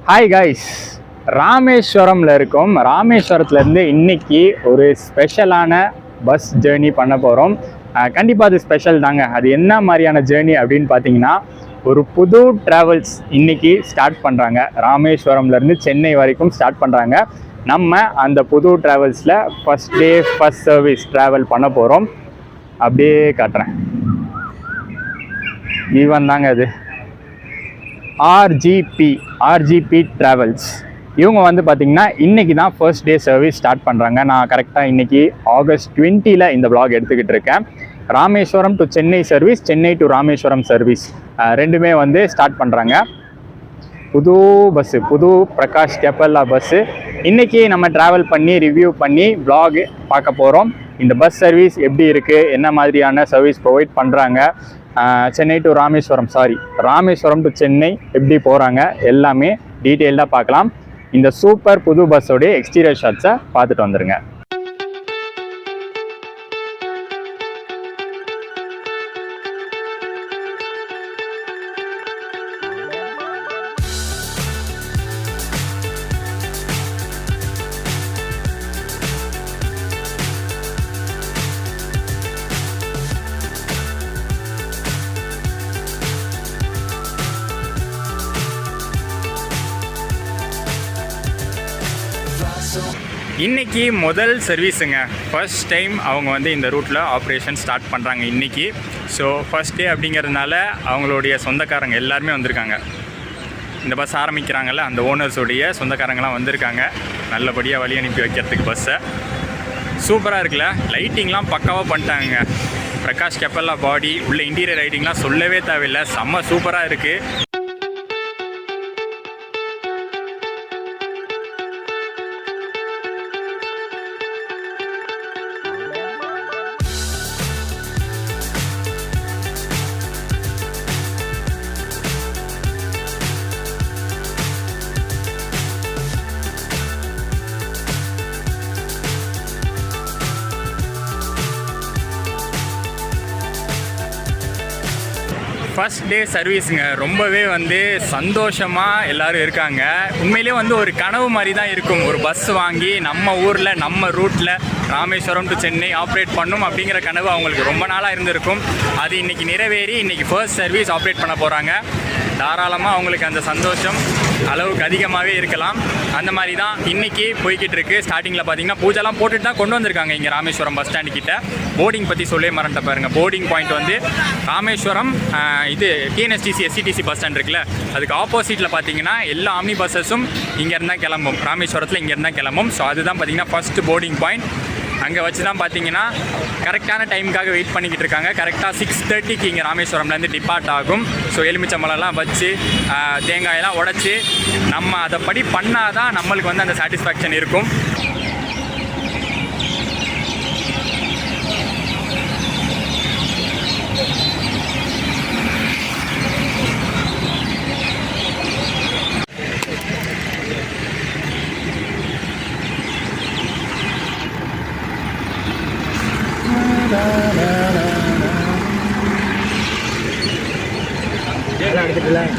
Hi guys, ராமேஸ்வரம்ல இருக்கோம். ராமேஸ்வரத்துலேருந்து இன்னைக்கு ஒரு ஸ்பெஷலான பஸ் ஜேர்னி பண்ண போகிறோம். கண்டிப்பாக அது ஸ்பெஷல் தாங்க. அது என்ன மாதிரியான ஜேர்னி அப்படின்னு பார்த்தீங்கன்னா, ஒரு புது ட்ராவல்ஸ் இன்னைக்கு ஸ்டார்ட் பண்ணுறாங்க. ராமேஸ்வரம்லேருந்து சென்னை வரைக்கும் ஸ்டார்ட் பண்ணுறாங்க. நம்ம அந்த புது ட்ராவல்ஸில் first day first service travel பண்ண போகிறோம். அப்படியே காட்டுறேன். ஈவன் தாங்க அது ஆர்ஜிபி ட்ராவல்ஸ். இவங்க வந்து பார்த்திங்கன்னா இன்றைக்கி தான் ஃபர்ஸ்ட் டே சர்வீஸ் ஸ்டார்ட் பண்ணுறாங்க. நான் கரெக்டாக இன்றைக்கி ஆகஸ்ட் 20 இந்த vlog எடுத்துக்கிட்டு இருக்கேன். Rameswaram to Chennai service, Chennai to Rameswaram service ரெண்டுமே வந்து ஸ்டார்ட் பண்ணுறாங்க. புது பஸ்ஸு, புது பிரகாஷ் கெப்பல்லா பஸ்ஸு. இன்றைக்கி நம்ம ட்ராவல் பண்ணி ரிவ்யூ பண்ணி vlog பார்க்க போகிறோம். இந்த பஸ் சர்வீஸ் எப்படி இருக்குது, என்ன மாதிரியான சர்வீஸ் ப்ரொவைட் பண்ணுறாங்க, சென்னை டு ராமேஸ்வரம் டு சென்னை எப்படி போகிறாங்க, எல்லாமே டீட்டெயில்டாக பார்க்கலாம். இந்த சூப்பர் புது பஸ்ஸோடைய எக்ஸ்டீரியர் ஷாட்ஸை பார்த்துட்டு வந்துடுங்க. இன்றைக்கி முதல் சர்வீஸுங்க. ஃபர்ஸ்ட் டைம் அவங்க வந்து இந்த ரூட்டில் ஆப்ரேஷன் ஸ்டார்ட் பண்ணுறாங்க இன்றைக்கி. ஸோ ஃபர்ஸ்ட் டே அப்படிங்கிறதுனால அவங்களுடைய சொந்தக்காரங்க எல்லாருமே வந்திருக்காங்க. இந்த பஸ் ஆரம்பிக்கிறாங்கல்ல, அந்த ஓனர்ஸோடைய சொந்தக்காரங்களாம் வந்திருக்காங்க நல்லபடியாக வழி அனுப்பி வைக்கிறதுக்கு பஸ்ஸை. சூப்பராக இருக்குல்ல, லைட்டிங்லாம் பக்காவாக பண்ணிட்டாங்க. பிரகாஷ் கெப்பல்லா பாடி உள்ள இன்டீரியர் லைட்டிங்லாம் சொல்லவே தேவையில்லை, செம்ம சூப்பராக இருக்குது. ஃபஸ்ட் டே சர்வீஸுங்க. ரொம்பவே வந்து சந்தோஷமாக எல்லோரும் இருக்காங்க. உண்மையிலே வந்து ஒரு கனவு மாதிரி தான் இருக்கும். ஒரு பஸ் வாங்கி நம்ம ஊரில் நம்ம ரூட்டில் ராமேஸ்வரம் டு சென்னை ஆப்ரேட் பண்ணும் அப்படிங்கிற கனவு அவங்களுக்கு ரொம்ப நாளாக இருந்திருக்கும். அது இன்றைக்கி நிறைவேறி இன்றைக்கி ஃபர்ஸ்ட் சர்வீஸ் ஆப்ரேட் பண்ண போகிறாங்க. தாராளமாக அவங்களுக்கு அந்த சந்தோஷம் அளவுக்கு அதிகமாகவே இருக்கலாம். அந்த மாதிரி தான் இன்றைக்கி போய்கிட்டு இருக்குது. ஸ்டார்டிங்கில் பார்த்தீங்கன்னா பூஜைலாம் போட்டுட்டு தான் கொண்டு வந்திருக்காங்க இங்கே ராமேஸ்வரம் பஸ் ஸ்டாண்டு கிட்ட. போர்டிங் பற்றி சொல்லவே மறந்துட்ட பாருங்கள். போர்டிங் பாயிண்ட் வந்து ராமேஸ்வரம் இது டிஎன்எஸ்டிசி எஸ்சிடிசி பஸ் ஸ்டாண்ட் இருக்குல்ல, அதுக்கு ஆப்போசிட்டில் பார்த்தீங்கன்னா எல்லா ஆம்னி பஸ்ஸஸும் இங்கேருந்து தான் கிளம்பும். ராமேஸ்வரத்தில் இங்கேருந்து தான் கிளம்பும். ஸோ அதுதான் பார்த்தீங்கன்னா ஃபஸ்ட்டு போர்டிங் பாயிண்ட். அங்கே வச்சு தான் பார்த்தீங்கன்னா கரெக்டான டைமுக்காக வெயிட் பண்ணிக்கிட்டு இருக்காங்க. கரெக்டாக 6:30 இங்கே ராமேஸ்வரம்லேருந்து டிபார்ட் ஆகும். ஸோ எலுமிச்சம்பழம்லாம் வச்சு தேங்காயெல்லாம் உடச்சி நம்ம அதை படி பண்ணால் தான் நம்மளுக்கு வந்து அந்த சாட்டிஸ்ஃபேக்ஷன் இருக்கும்.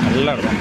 நல்லா இருக்கும்.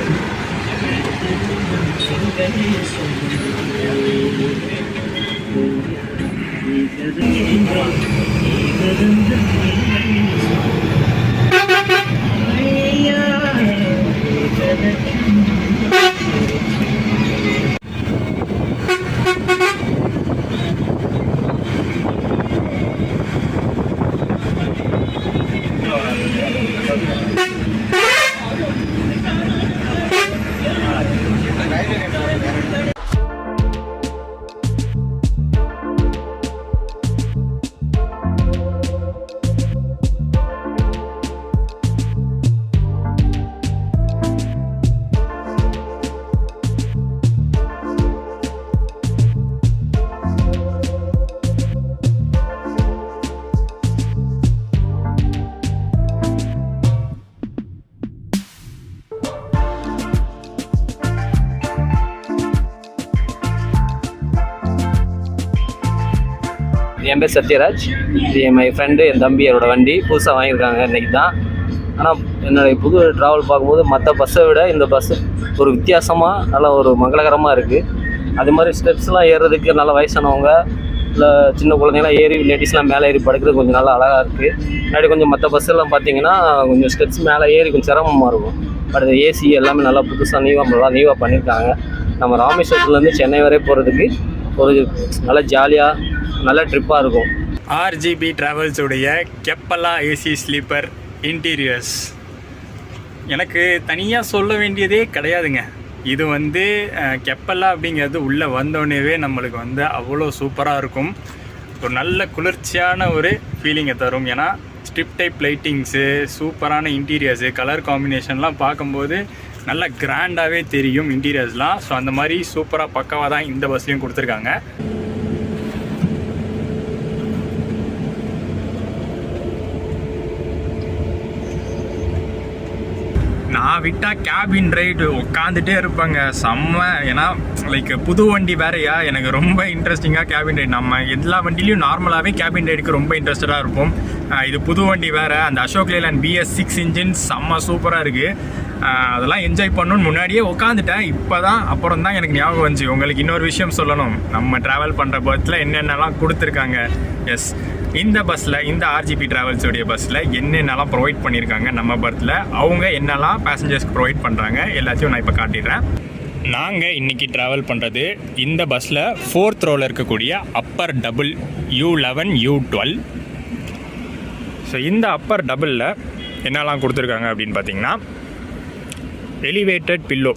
என் பேர் சத்யராஜ். இது மை ஃப்ரெண்டு, என் தம்பி, என்னோட வண்டி புதுசாக வாங்கியிருக்காங்க இன்றைக்கி தான். ஆனால் என்னுடைய புது ட்ராவல் பார்க்கும்போது மற்ற பஸ்ஸை விட இந்த பஸ்ஸு ஒரு வித்தியாசமாக நல்லா ஒரு மங்களகரமாக இருக்குது. அது மாதிரி ஸ்டெப்ஸ்லாம் ஏறுறதுக்கு நல்லா வயசானவங்க இல்லை சின்ன குழந்தைங்களாம் ஏறி லேடிஸ்லாம் மேலே ஏறி படுக்கிறது கொஞ்சம் நல்லா அழகாக இருக்குது. முன்னாடி கொஞ்சம் மற்ற பஸ்ஸெல்லாம் பார்த்தீங்கன்னா கொஞ்சம் ஸ்டெப்ஸ் மேலே ஏறி கொஞ்சம் சிரமமாக இருக்கும். பட் ஏசி எல்லாமே நல்லா புதுசாக நீவாக பண்ணியிருக்காங்க. நம்ம ராமேஸ்வரத்துலேருந்து சென்னை வரை போகிறதுக்கு ஒரு நல்ல ஜாலியாக நல்ல ட்ரிப்பாக இருக்கும். ஆர்ஜிபி டிராவல்ஸுடைய கெப்பலா ஏசி ஸ்லீப்பர் இன்டீரியர்ஸ் எனக்கு தனியாக சொல்ல வேண்டியதே கிடையாதுங்க. இது வந்து கெப்பலா அப்படிங்கிறது உள்ளே வந்தோடனேவே நம்மளுக்கு வந்து அவ்வளோ சூப்பராக இருக்கும். ஒரு நல்ல குளிர்ச்சியான ஒரு ஃபீலிங்கை தரும். ஏன்னா ஸ்ட்ரிப் டைப் லைட்டிங்ஸு, சூப்பரான இன்டீரியர்ஸு, கலர் காம்பினேஷன்லாம் பார்க்கும்போது நல்லா கிராண்டாகவே தெரியும் இன்டீரியர்ஸ்லாம். ஸோ அந்த மாதிரி சூப்பராக பக்காவாக தான் இந்த பஸ்லையும் கொடுத்துருக்காங்க. நான் விட்டால் கேபின் ரைடு உட்காந்துட்டே இருப்பேங்க, செம்ம. ஏன்னா லைக் புது வண்டி வேறையா, எனக்கு ரொம்ப இன்ட்ரெஸ்டிங்காக கேபின் ரைடு. நம்ம எல்லா வண்டிலையும் நார்மலாகவே கேபின் ரைடுக்கு ரொம்ப இன்ட்ரெஸ்டடாக இருப்போம். இது புது வண்டி வேறு, அந்த அசோக் லேலண்ட் BS6 இன்ஜின் செம்ம சூப்பராக இருக்குது. அதெல்லாம் என்ஜாய் பண்ணணும்னு முன்னாடியே உட்காந்துட்டேன். அப்புறம் தான் எனக்கு ஞாபகம் வந்துச்சு உங்களுக்கு இன்னொரு விஷயம் சொல்லணும். நம்ம ட்ராவல் பண்ணுற பஸ்ஸில் என்னென்னலாம் கொடுத்துருக்காங்க. எஸ், இந்த பஸ்ஸில், இந்த ஆர்ஜிபி டிராவல்ஸோடைய பஸ்ஸில் என்னென்னலாம் ப்ரொவைட் பண்ணியிருக்காங்க நம்ம பர்த்தில், அவங்க என்னெல்லாம் பேசஞ்சர்ஸ்க்கு ப்ரொவைட் பண்ணுறாங்க எல்லாத்தையும் நான் இப்போ காட்டிடுறேன். நாங்கள் இன்றைக்கி ட்ராவல் பண்ணுறது இந்த பஸ்ஸில் 4th ரோவில் இருக்கக்கூடிய Appar double U11 U12. So இந்த அப்பர் டபுளில் என்னெல்லாம் கொடுத்துருக்காங்க அப்படின்னு பார்த்தீங்கன்னா, elevated pillow.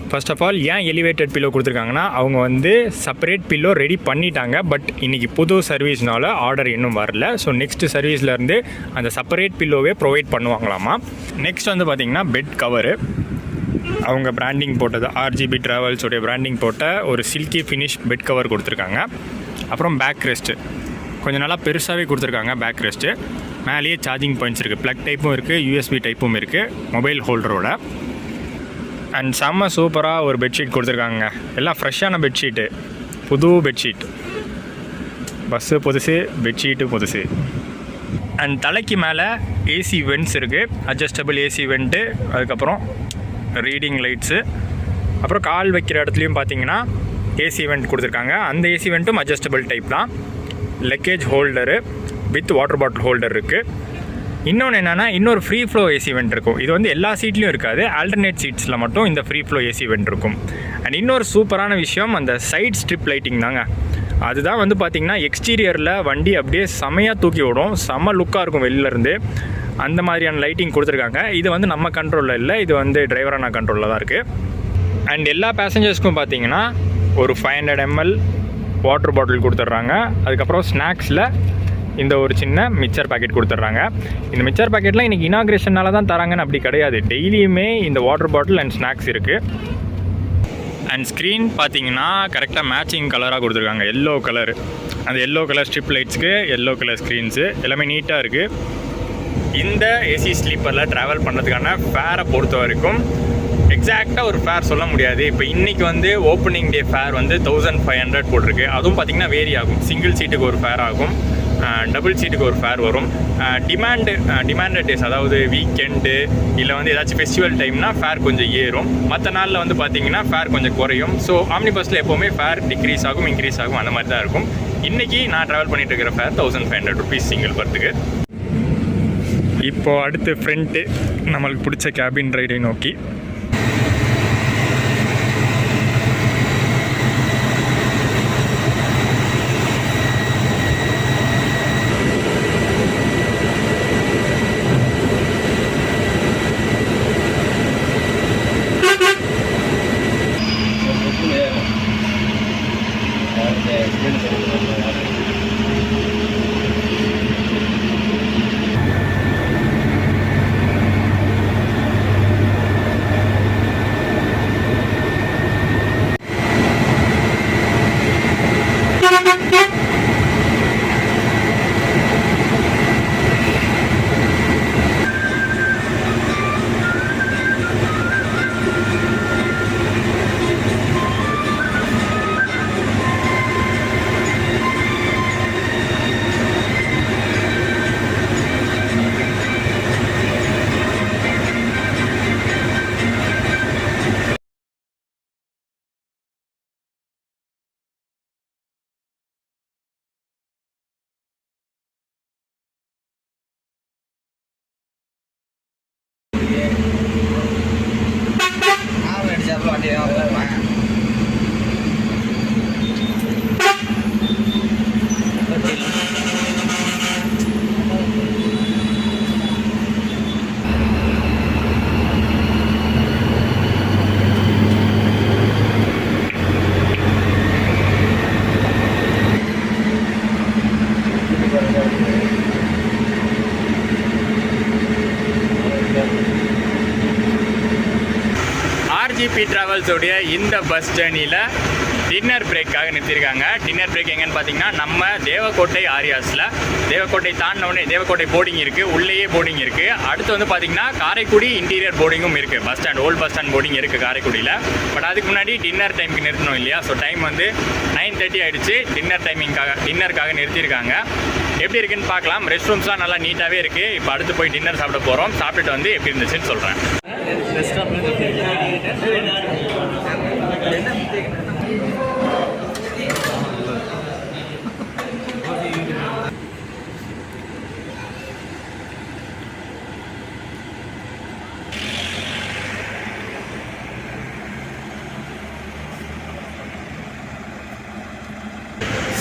First of all ஏன் எலிவேட்டட் பில்லோ கொடுத்துருக்காங்கன்னா, அவங்க வந்து செப்பரேட் பில்லோ ரெடி பண்ணிட்டாங்க. பட் இன்றைக்கி புது சர்வீஸ்னால ஆர்டர் இன்னும் வரல. ஸோ நெக்ஸ்ட் சர்வீஸ்லேருந்து அந்த செப்பரேட் பில்லோவே ப்ரொவைட் பண்ணுவாங்களாமா. நெக்ஸ்ட் வந்து பார்த்திங்கன்னா பெட் கவரு. அவங்க பிராண்டிங் போட்டது, ஆர்ஜிபி ட்ராவல்ஸோடைய பிராண்டிங் போட்ட ஒரு சில்கி ஃபினிஷ் பெட் கவர் கொடுத்துருக்காங்க. அப்புறம் பேக் ரெஸ்ட்டு கொஞ்சம் நல்லா பெருசாகவே கொடுத்துருக்காங்க. பேக் ரெஸ்ட்டு மேலேயே சார்ஜிங் பாயிண்ட்ஸ் இருக்குது, ப்ளக் டைப்பும் இருக்குது, USB டைப்பும் இருக்குது, மொபைல் ஹோல்டரோட. அண்ட் செம்ம சூப்பராக ஒரு பெட்ஷீட் கொடுத்துருக்காங்க. எல்லாம் ஃப்ரெஷ்ஷான பெட்ஷீட்டு, புது பெட்ஷீட். பஸ்ஸு புதுசு, பெட்ஷீட்டு புதுசு. அண்ட் தலைக்கு மேலே ஏசி வெண்ட்ஸ் இருக்குது, அட்ஜஸ்டபிள் ஏசி வெண்ட்டு. அதுக்கப்புறம் ரீடிங் லைட்ஸு. அப்புறம் கால் வைக்கிற இடத்துலையும் பார்த்தீங்கன்னா ஏசி வெண்ட் கொடுத்துருக்காங்க. அந்த ஏசி வெண்ட்டும் அட்ஜஸ்டபிள் டைப் தான். Luggage holder with water bottle holder இருக்குது. இன்னொன்று என்னென்னா, இன்னொரு ஃப்ரீ ஃப்ளோ ஏசி வெண்ட் இருக்கும். இது வந்து எல்லா சீட்லேயும் இருக்காது, ஆல்டர்னேட் சீட்ஸில் மட்டும் இந்த ஃப்ரீ ஃப்ளோ ஏசி வெண்ட் இருக்கும். அண்ட் இன்னொரு சூப்பரான விஷயம் அந்த சைட் ஸ்ட்ரிப் லைட்டிங் தாங்க. அதுதான் வந்து பார்த்திங்கன்னா எக்ஸ்டீரியரில் வண்டி அப்படியே செமையாக தூக்கி விடும், செம்ம லுக்காக இருக்கும் வெளிலேருந்து. அந்த மாதிரியான லைட்டிங் கொடுத்துருக்காங்க. இது வந்து நம்ம கண்ட்ரோலில் இல்லை, இது வந்து டிரைவரான கண்ட்ரோலில் தான் இருக்குது. அண்ட் எல்லா பேசஞ்சர்ஸ்க்கும் பார்த்தீங்கன்னா ஒரு 500 ml வாட்டர் பாட்டில் கொடுத்துட்றாங்க. அதுக்கப்புறம் ஸ்நாக்ஸில் இந்த ஒரு சின்ன மிக்சர் பாக்கெட் கொடுத்துட்றாங்க. இந்த மிக்சர் பாக்கெட்லாம் இன்றைக்கி இனாக்ரேஷனால தான் தராங்கன்னு அப்படி கிடையாது, டெய்லியுமே இந்த வாட்டர் பாட்டில் அண்ட் ஸ்நாக்ஸ் இருக்குது. அண்ட் ஸ்க்ரீன் பார்த்தீங்கன்னா கரெக்டாக மேட்சிங் கலராக கொடுத்துருக்காங்க. எல்லோ கலர், அந்த எல்லோ கலர் ஸ்ட்ரிப் லைட்ஸ்க்கு எல்லோ கலர் ஸ்க்ரீன்ஸு எல்லாமே நீட்டாக இருக்குது. இந்த ஏசி ஸ்லீப்பரில் ட்ராவல் பண்ணுறதுக்கான ஃபேரை பொறுத்த வரைக்கும் எக்ஸாக்டாக ஒரு ஃபேர் சொல்ல முடியாது. இப்போ இன்றைக்கி வந்து ஓப்பனிங் டே ஃபேர் வந்து 1500 போட்டிருக்கு. அதுவும் பார்த்திங்கன்னா வேரி ஆகும். சிங்கிள் சீட்டுக்கு ஒரு ஃபேர் ஆகும், டபுள் சீட்டுக்கு ஒரு ஃபேர் வரும். டிமாண்டட் டேஸ், அதாவது வீக்கெண்டு இல்லை வந்து ஏதாச்சும் ஃபெஸ்டிவல் டைம்னா ஃபேர் கொஞ்சம் ஏறும். மற்ற நாளில் வந்து பார்த்திங்கன்னா ஃபேர் கொஞ்சம் குறையும். ஸோ ஆம்னி பஸ்ஸில் எப்போவுமே ஃபேர் டிக்ரீஸ் ஆகும், இன்க்ரீஸ் ஆகும், அந்த மாதிரி தான் இருக்கும். இன்றைக்கி நான் ட்ராவல் பண்ணிகிட்டு இருக்கிற ஃபேர் 1500 rupees சிங்கிள் பர்த்துக்கு. இப்போது அடுத்து ஃப்ரண்ட்டு நம்மளுக்கு பிடிச்ச கேபின் ரைடை நோக்கி. ஆர்ஜிபி டிராவல்ஸோடைய இந்த பஸ் ஜேர்னியில் டின்னர் பிரேக்காக நிறுத்தியிருக்காங்க. டின்னர் பிரேக் எங்கன்னு பார்த்தீங்கன்னா நம்ம தேவக்கோட்டை ஆரியாஸில், தேவக்கோட்டை தாண்டினவுடனே தேவக்கோட்டை போர்டிங் இருக்குது, உள்ளேயே போர்டிங் இருக்குது. அடுத்து வந்து பார்த்தீங்கன்னா காரைக்குடி இன்டீரியர் போர்டிங்கும் இருக்குது. Bus stand, old bus stand boarding இருக்குது காரைக்குடியில். பட் அதுக்கு முன்னாடி டின்னர் டைமுக்கு நிறுத்தணும் இல்லையா? ஸோ டைம் வந்து 9:30 ஆகிடுச்சு. டின்னருக்காக நிறுத்தியிருக்காங்க. எப்படி இருக்குன்னு பார்க்கலாம். ரெஸ்ட் ரூம்ஸ்லாம் நல்லா நீட்டாகவே இருக்குது. இப்போ அடுத்து போய் டின்னர் சாப்பிட போகிறோம். சாப்பிட்டுட்டு வந்து எப்படி இருந்துச்சுன்னு சொல்கிறேன்.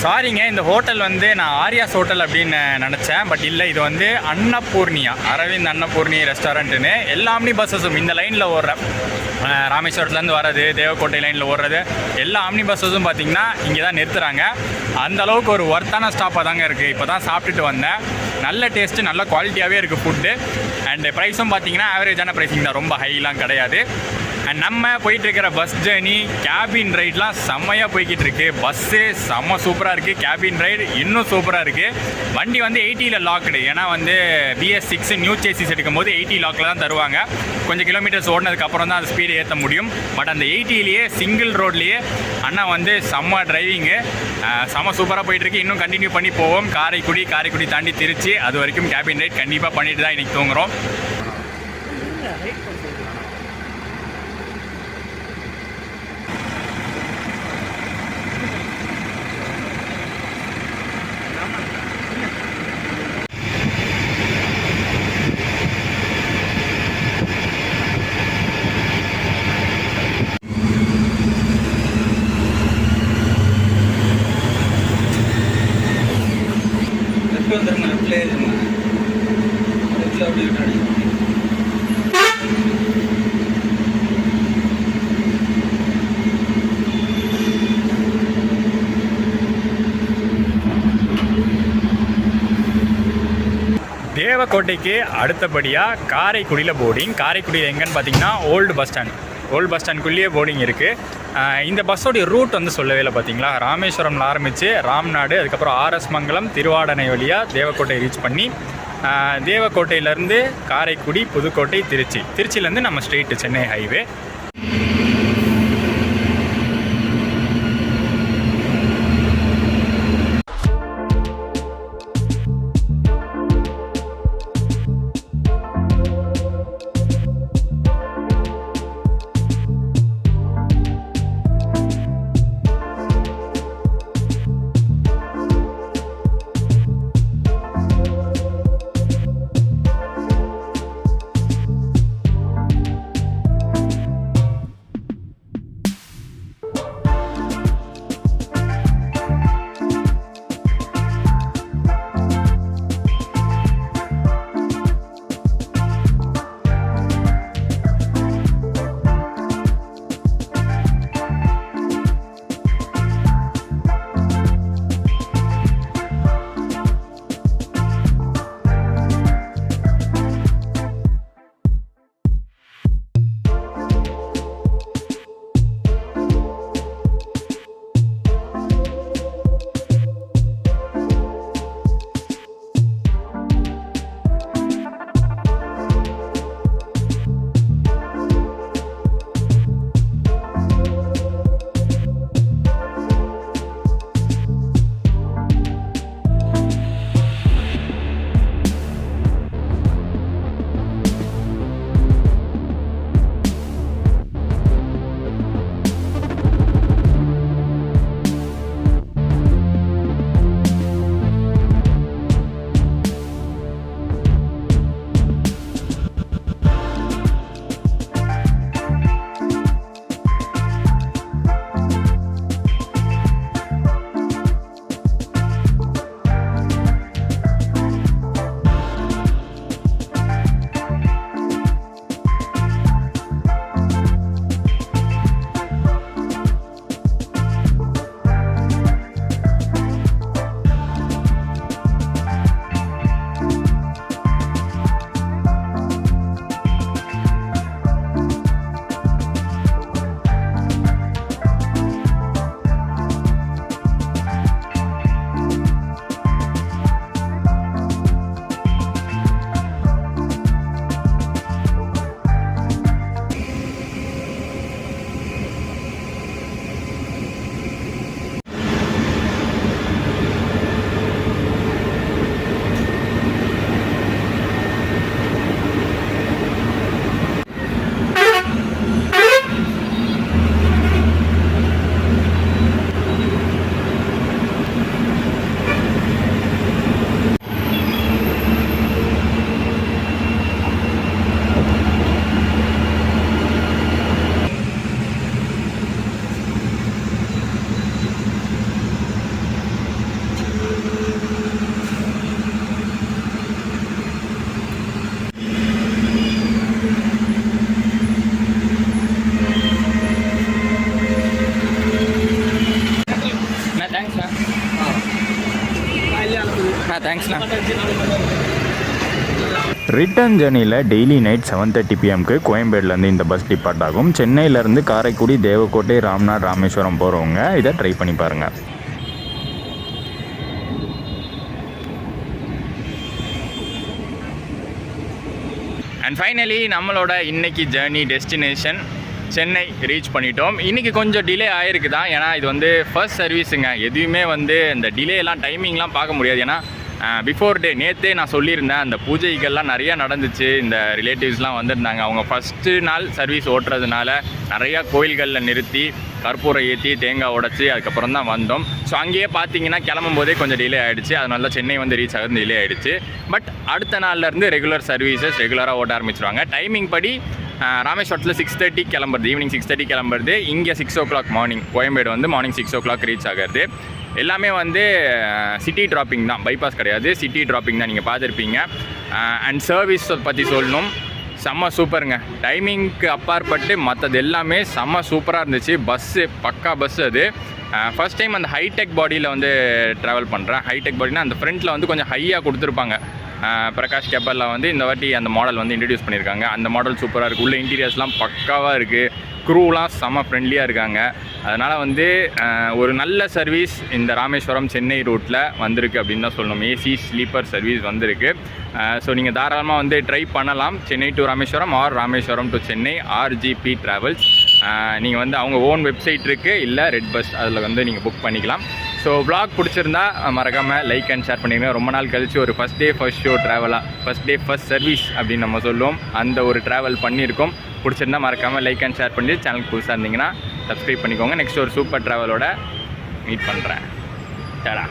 சாரிங்க, இந்த ஹோட்டல் வந்து நான் ஆரியாஸ் ஹோட்டல் அப்படின்னு நினச்சேன். பட் இல்லை, இது வந்து அன்னபூர்ணியா, அரவிந்த் அன்னபூர்ணி ரெஸ்டாரண்ட்டுன்னு. எல்லா ஆம்னி பஸ்ஸஸும் இந்த லைனில் ஓடுற, ராமேஸ்வரத்துலேருந்து வர்றது, தேவக்கோட்டை லைனில் ஓடுறது எல்லா ஆம்னி பஸ்ஸஸும் பார்த்திங்கன்னா இங்கே தான் நிறுத்துகிறாங்க. அந்தளவுக்கு ஒரு ஒர்த்தான ஸ்டாப்பாக தாங்க இருக்குது. இப்போ தான் சாப்பிட்டுட்டு வந்தேன். நல்ல டேஸ்ட்டு, நல்ல குவாலிட்டியாகவே இருக்குது ஃபுட்டு. அண்டு ப்ரைஸும் பார்த்திங்கன்னா ஆவரேஜான ப்ரைஸிங் தான், ரொம்ப ஹைலாம் கிடையாது. அண்ட் நம்ம போயிட்டுருக்கிற பஸ் ஜேர்னி, கேபின் ரைட்லாம் செம்மையாக போய்கிட்டு இருக்கு. பஸ்ஸு செம்ம சூப்பராக இருக்குது. கேபின் ரைடு இன்னும் சூப்பராக இருக்குது. வண்டி வந்து 80ல் லாக்டு. ஏன்னா வந்து BS6 நியூ சேசிஸ் எடுக்கும்போது 80 லாக்கில் தான் தருவாங்க. கொஞ்சம் கிலோமீட்டர்ஸ் ஓடினதுக்கப்புறம் தான் அது ஸ்பீடு ஏற்ற முடியும். பட் அந்த 80லேயே சிங்கிள் ரோட்லேயே அண்ணா வந்து செம்ம டிரைவிங்கு, செம்ம சூப்பராக போயிட்டுருக்கு. இன்னும் கண்டினியூ பண்ணி போவோம். காரைக்குடி தாண்டி திருச்சி, அது வரைக்கும் கேபின் ரைட் கண்டிப்பாக பண்ணிட்டு தான் இன்றைக்கி தூங்குறோம். தேவக்கோட்டைக்கு அடுத்தபடியாக காரைக்குடியில் போர்டிங். காரைக்குடியில் எங்கன்னு பார்த்தீங்கன்னா ஓல்டு பஸ் ஸ்டாண்டுக்குள்ளேயே போர்டிங் இருக்குது. இந்த பஸ்ஸோடைய ரூட் வந்து சொல்லவே இல்லை பார்த்தீங்களா. ராமேஸ்வரம்ல ஆரம்பித்து ராம்நாடு, அதுக்கப்புறம் RS மங்கலம், திருவாடனை வழியாக தேவக்கோட்டை ரீச் பண்ணி தேவக்கோட்டையிலேருந்து காரைக்குடி, புதுக்கோட்டை, திருச்சியிலேருந்து நம்ம ஸ்ட்ரெயிட்டு சென்னை ஹைவே. தேங்க்ஸ்ண்ணா. ரிட்டர்ன் ஜேர்னியில் டெய்லி நைட் 7:30 PM கோயம்பேடுலேருந்து இந்த பஸ் டிபார்ட் ஆகும். சென்னையிலேருந்து காரைக்குடி, தேவக்கோட்டை, ராம்நாத், ராமேஸ்வரம் போகிறவங்க இதை ட்ரை பண்ணி பாருங்கள். அண்ட் ஃபைனலி நம்மளோட இன்றைக்கி ஜேர்னி டெஸ்டினேஷன் சென்னை ரீச் பண்ணிட்டோம். இன்றைக்கி கொஞ்சம் டிலே ஆகிருக்கு தான், ஏன்னா இது வந்து ஃபர்ஸ்ட் சர்வீஸுங்க. எதுவுமே வந்து இந்த டிலேலாம் டைமிங்லாம் பார்க்க முடியாது. ஏன்னா பிஃபோர் டே நேற்றே நான் சொல்லியிருந்தேன், அந்த பூஜைகள்லாம் நிறையா நடந்துச்சு. இந்த ரிலேட்டிவ்ஸ்லாம் வந்திருந்தாங்க. அவங்க ஃபஸ்ட்டு நாள் சர்வீஸ் ஓட்டுறதுனால நிறையா கோயில்களில் நிறுத்தி கற்பூரம் ஏற்றி தேங்காய் உடச்சி அதுக்கப்புறம் தான் வந்தோம். ஸோ அங்கேயே பார்த்தீங்கன்னா கிளம்பும் போதே கொஞ்சம் டிலே ஆகிடுச்சு. அதனால சென்னை வந்து ரீச் ஆகிறது டிலே ஆகிடுச்சு. பட் அடுத்த நாள்லேருந்து ரெகுலர் சர்வீசஸ் ரெகுலராக ஓட்ட ஆரம்பிச்சிருவாங்க. டைமிங் படி ராமேஸ்வரத்தில் 6:30 கிளம்புறது, ஈவினிங் 6:30 கிளம்புறது. இங்கே 6 o'clock மார்னிங், கோயம்பேடு வந்து மார்னிங் 6 o'clock ரீச் ஆகிறது. எல்லாமே வந்து சிட்டி ட்ராப்பிங் தான், பைபாஸ் கிடையாது, சிட்டி ட்ராப்பிங் தான். நீங்கள் பார்த்துருப்பீங்க. அண்ட் சர்வீஸ் பற்றி சொல்லணும், செம்ம சூப்பருங்க. டைமிங்க்கு அப்பாற்பட்டு மற்றது எல்லாமே செம்ம சூப்பராக இருந்துச்சு. பஸ்ஸு பக்கா பஸ். அது ஃபஸ்ட் டைம் அந்த ஹைடெக் பாடியில் வந்து ட்ராவல் பண்ணுறேன். ஹைடெக் பாடினா அந்த ஃப்ரண்ட்டில் வந்து கொஞ்சம் ஹையாக கொடுத்துருப்பாங்க. பிரகாஷ் கேப்பரில் வந்து இந்த வாட்டி அந்த மாடல் வந்து இன்ட்ரடியூஸ் பண்ணியிருக்காங்க. அந்த மாடல் சூப்பராக இருக்குது. உள்ள இன்டீரியர்ஸ்லாம் பக்காவாக இருக்குது. க்ரூலாம் செம்ம ஃப்ரெண்ட்லியாக இருக்காங்க. அதனால் வந்து ஒரு நல்ல சர்வீஸ் இந்த ராமேஸ்வரம் சென்னை ரூட்டில் வந்திருக்கு அப்படின்னு தான் சொல்லணும். ஏசி ஸ்லீப்பர் சர்வீஸ் வந்திருக்கு. ஸோ நீங்கள் தாராளமாக வந்து ட்ரை பண்ணலாம். Chennai to Rameswaram or Rameswaram to Chennai RGP travels. நீங்கள் வந்து அவங்க ஓன் வெப்சைட் இருக்குது, இல்லை ரெட் பஸ், அதில் வந்து நீங்கள் புக் பண்ணிக்கலாம். ஸோ வ்ளாக் பிடிச்சிருந்தா மறக்காமல் லைக் அண்ட் ஷேர் பண்ணிடுங்க. ரொம்ப நாள் கழிச்சு ஒரு ஃபஸ்ட் டே ஃபஸ்ட் ஷோ ட்ராவலாக, ஃபஸ்ட் டே ஃபஸ்ட் சர்வீஸ் அப்படின்னு நம்ம சொல்லுவோம், அந்த ஒரு ட்ராவல் பண்ணியிருக்கோம். பிடிச்சிருந்தா மறக்காமல் லைக் அண்ட் ஷேர் பண்ணி சேனலுக்கு புதுசாக இருந்தீங்கன்னா சப்ஸ்கிரைப் பண்ணிக்கோங்க. நெக்ஸ்ட் ஒரு சூப்பர் ட்ராவலோட மீட் பண்ணுறேன். டடா.